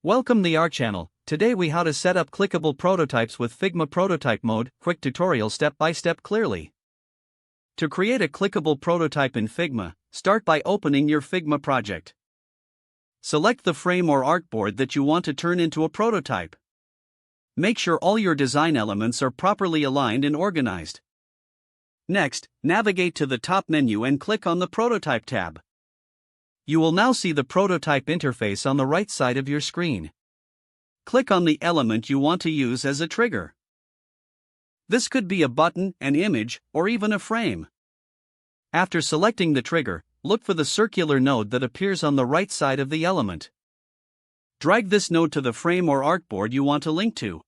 Welcome to our channel. Today we how to set up clickable prototypes with Figma Prototype mode, quick tutorial step by step clearly. To create a clickable prototype in Figma, start by opening your Figma project. Select the frame or artboard that you want to turn into a prototype. Make sure all your design elements are properly aligned and organized. Next, navigate to the top menu and click on the Prototype tab. You will now see the prototype interface on the right side of your screen. Click on the element you want to use as a trigger. This could be a button, an image, or even a frame. After selecting the trigger, look for the circular node that appears on the right side of the element. Drag this node to the frame or artboard you want to link to.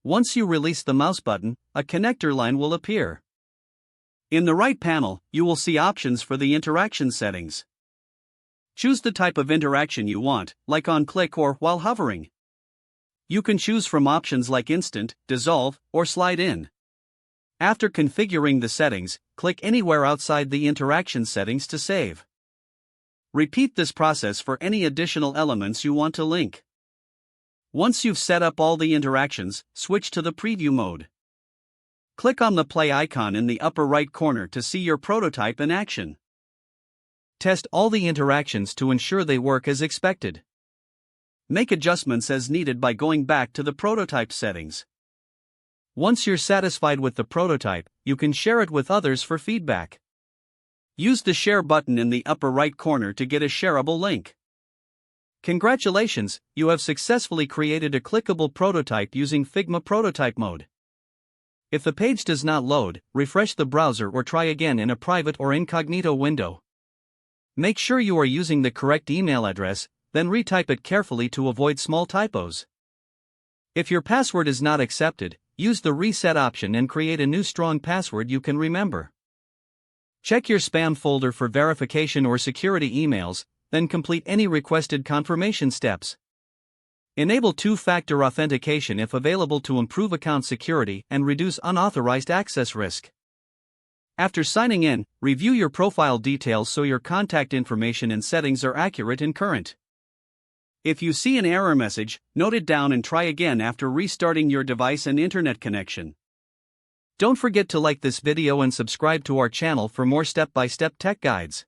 Once you release the mouse button, a connector line will appear. In the right panel, you will see options for the interaction settings. Choose the type of interaction you want, like on click or while hovering. You can choose from options like instant, dissolve, or slide in. After configuring the settings, click anywhere outside the interaction settings to save. Repeat this process for any additional elements you want to link. Once you've set up all the interactions, switch to the preview mode. Click on the play icon in the upper right corner to see your prototype in action. Test all the interactions to ensure they work as expected. Make adjustments as needed by going back to the prototype settings. Once you're satisfied with the prototype, you can share it with others for feedback. Use the share button in the upper right corner to get a shareable link. Congratulations, you have successfully created a clickable prototype using Figma Prototype mode. If the page does not load, refresh the browser or try again in a private or incognito window. Make sure you are using the correct email address, then retype it carefully to avoid small typos. If your password is not accepted, use the reset option and create a new strong password you can remember. Check your spam folder for verification or security emails, then complete any requested confirmation steps. Enable two-factor authentication if available to improve account security and reduce unauthorized access risk. After signing in, review your profile details so your contact information and settings are accurate and current. If you see an error message, note it down and try again after restarting your device and internet connection. Don't forget to like this video and subscribe to our channel for more step-by-step tech guides.